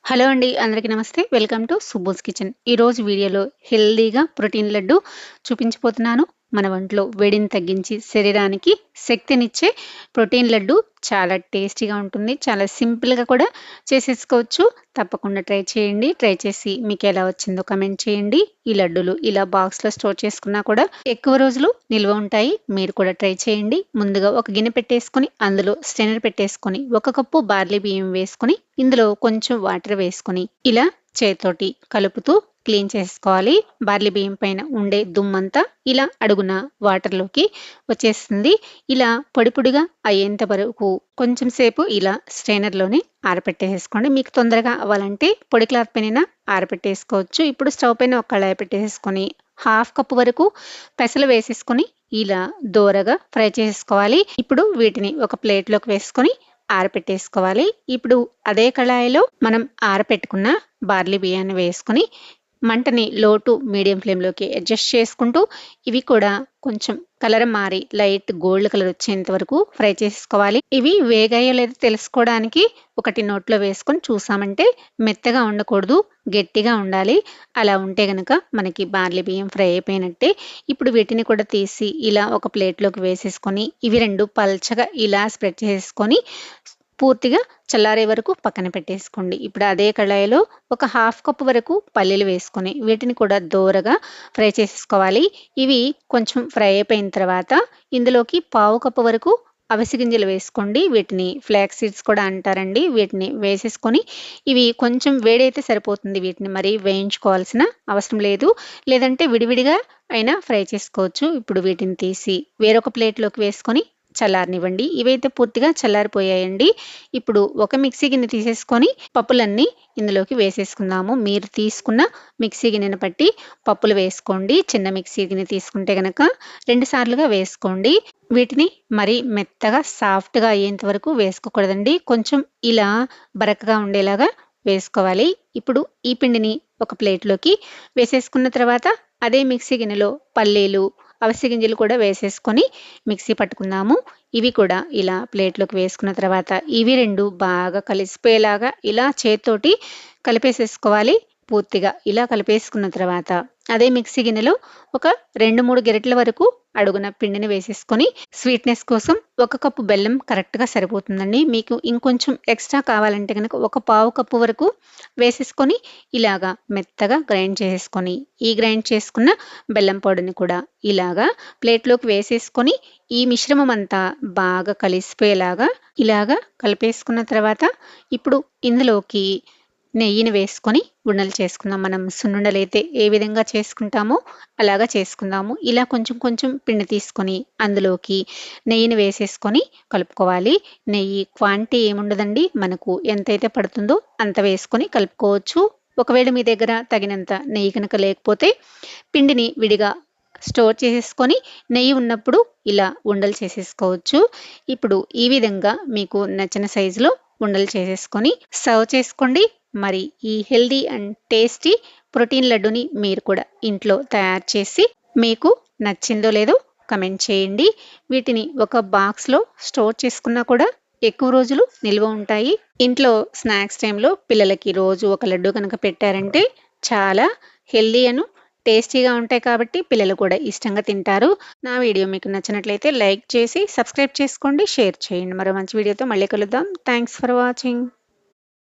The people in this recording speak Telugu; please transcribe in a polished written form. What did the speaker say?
హలో అండి. అందరికీ నమస్తే. Welcome to Subbu's kitchen. ఈరోజు వీడియోలో హెల్తీగా ప్రోటీన్ లడ్డు చూపించబోతున్నాను. మన ఒంట్లో వేడిని తగ్గించి శరీరానికి శక్తినిచ్చే ప్రోటీన్ లడ్డు చాలా టేస్టీగా ఉంటుంది. చాలా సింపుల్‌గా కూడా చేసేసుకోవచ్చు. తప్పకుండా ట్రై చేయండి. ట్రై చేసి మీకెలా వచ్చిందో కామెంట్ చేయండి. ఈ లడ్డూలు ఇలా బాక్స్‌లో స్టోర్ చేసుకున్నా కూడా ఎక్కువ రోజులు నిల్వ ఉంటాయి. మీరు కూడా ట్రై చేయండి. ముందుగా ఒక గిన్నె పెట్టేసుకొని అందులో స్ట్రెయినర్ పెట్టేసుకొని 1 కప్పు బార్లీ బియ్యం వేసుకొని ఇందులో కొంచెం వాటర్ వేసుకొని ఇలా చేత్తోటి కలుపుతూ క్లీన్ చేసుకోవాలి. బార్లీ బియ్యం పైన ఉండే దుమ్మంతా ఇలా అడుగున వాటర్‌లోకి వచ్చేస్తుంది. ఇలా పొడి పొడిగా అయ్యేంత వరకు కొంచెం సేపు ఇలా స్ట్రెయినర్‌లోనే ఆరపెట్టేసేసుకోండి. మీకు తొందరగా అవ్వాలంటే పొడి క్లాత్ పైన ఆరపెట్టేసుకోవచ్చు. ఇప్పుడు స్టవ్ పైన ఒక కళాయి పెట్టేసుకొని హాఫ్ కప్ వరకు పెసలు వేసేసుకొని ఇలా దోరగా ఫ్రై చేసుకోవాలి. ఇప్పుడు వీటిని ఒక ప్లేట్‌లోకి వేసుకొని ఆరపెట్టేసుకోవాలి. ఇప్పుడు అదే కళాయిలో మనం ఆరపెట్టుకున్న బార్లీ బియ్యాన్ని వేసుకొని మంటని లో టు మీడియం ఫ్లేమ్‌లోకి అడ్జస్ట్ చేసుకుంటూ ఇవి కూడా కొంచెం కలర్ మారి లైట్ గోల్డ్ కలర్ వచ్చేంత వరకు ఫ్రై చేసుకోవాలి. ఇవి వేగాయో లేదో తెలుసుకోవడానికి ఒకటి నోట్లో వేసుకొని చూసామంటే మెత్తగా ఉండకూడదు, గట్టిగా ఉండాలి. అలా ఉంటే గనక మనకి బార్లీ బియ్యం ఫ్రై అయిపోయినట్టే. ఇప్పుడు వీటిని కూడా తీసి ఇలా ఒక ప్లేట్‌లోకి వేసేసుకొని ఇవి 2 పల్చగా ఇలా స్ప్రెడ్ చేసుకొని పూర్తిగా చల్లారే వరకు పక్కన పెట్టేసుకోండి. ఇప్పుడు అదే కళాయిలో ఒక హాఫ్ కప్ వరకు పల్లీలు వేసుకొని వీటిని కూడా దోరగా ఫ్రై చేసేసుకోవాలి. ఇవి కొంచెం ఫ్రై అయిపోయిన తర్వాత ఇందులోకి పావు కప్పు వరకు అవిసె గింజలు వేసుకోండి. వీటిని ఫ్లాక్స్ సీడ్స్ కూడా అంటారండి. వీటిని వేసేసుకొని ఇవి కొంచెం వేడైతే సరిపోతుంది. వీటిని మరీ వేయించుకోవాల్సిన అవసరం లేదు. లేదంటే విడివిడిగా అయినా ఫ్రై చేసుకోవచ్చు. ఇప్పుడు వీటిని తీసి వేరొక ప్లేట్‌లోకి వేసుకొని చల్లారనివ్వండి. ఇవైతే పూర్తిగా చల్లారిపోయాయండి. ఇప్పుడు ఒక మిక్సీ గిన్నె తీసేసుకొని పప్పులన్నీ ఇందులోకి వేసేసుకుందాము. మీరు తీసుకున్న మిక్సీ గిన్నెను బట్టి పప్పులు వేసుకోండి. చిన్న మిక్సీ గిన్నె తీసుకుంటే గనక 2 సార్లుగా వేసుకోండి. వీటిని మరీ మెత్తగా సాఫ్ట్‌గా అయ్యేంత వరకు వేసుకోకూడదండి. కొంచెం ఇలా బరకగా ఉండేలాగా వేసుకోవాలి. ఇప్పుడు ఈ పిండిని ఒక ప్లేట్‌లోకి వేసేసుకున్న తర్వాత అదే మిక్సీ గిన్నెలో పల్లీలు, అవిసె గింజలు కూడా వేసేసుకొని మిక్సీ పట్టుకుందాము. ఇవి కూడా ఇలా ప్లేట్‌లోకి వేసుకున్న తర్వాత ఇవి 2 బాగా కలిసిపోయేలాగా ఇలా చేత్తోటి కలిపేసేసుకోవాలి. పూర్తిగా ఇలా కలిపేసుకున్న తర్వాత అదే మిక్సీ గిన్నెలో ఒక 2, 3 గరిటెల వరకు అడుగున పిండిని వేసేసుకొని స్వీట్‌నెస్ కోసం 1 కప్పు బెల్లం కరెక్ట్‌గా సరిపోతుందండి. మీకు ఇంకొంచెం ఎక్స్‌ట్రా కావాలంటే గనక ఒక పావు కప్పు వరకు వేసేసుకొని ఇలాగా మెత్తగా గ్రైండ్ చేసేసుకొని ఈ గ్రైండ్ చేసుకున్న బెల్లం పొడిని కూడా ఇలాగా ప్లేట్‌లోకి వేసేసుకొని ఈ మిశ్రమం అంతా బాగా కలిసిపోయేలాగా ఇలాగా కలిపేసుకున్న తర్వాత ఇప్పుడు ఇందులోకి నెయ్యిని వేసుకొని ఉండలు చేసుకుందాం. మనం సున్నుండలైతే ఏ విధంగా చేసుకుంటామో అలాగా చేసుకుందాము. ఇలా కొంచెం కొంచెం పిండి తీసుకొని అందులోకి నెయ్యిని వేసేసుకొని కలుపుకోవాలి. నెయ్యి క్వాంటిటీ ఏముండదండి. మనకు ఎంతైతే పడుతుందో అంత వేసుకొని కలుపుకోవచ్చు. ఒకవేళ మీ దగ్గర తగినంత నెయ్యి కనుక లేకపోతే పిండిని విడిగా స్టోర్ చేసేసుకొని నెయ్యి ఉన్నప్పుడు ఇలా ఉండలు చేసేసుకోవచ్చు. ఇప్పుడు ఈ విధంగా మీకు నచ్చిన సైజులో ఉండలు చేసేసుకొని సర్వ్ చేసుకోండి. మరి ఈ హెల్దీ అండ్ టేస్టీ ప్రోటీన్ లడ్డుని మీరు కూడా ఇంట్లో తయారు చేసి మీకు నచ్చిందో లేదో కమెంట్ చేయండి. వీటిని ఒక బాక్స్‌లో స్టోర్ చేసుకున్నా కూడా ఎక్కువ రోజులు నిల్వ ఉంటాయి. ఇంట్లో స్నాక్స్ టైంలో పిల్లలకి రోజు ఒక లడ్డు కనుక పెట్టారంటే చాలా హెల్దీ టేస్టీగా ఉంటాయి కాబట్టి పిల్లలు కూడా ఇష్టంగా తింటారు. నా వీడియో మీకు నచ్చినట్లయితే లైక్ చేసి సబ్స్క్రైబ్ చేసుకోండి, షేర్ చేయండి. మరో మంచి వీడియోతో మళ్ళీ కలుద్దాం. Thanks for watching.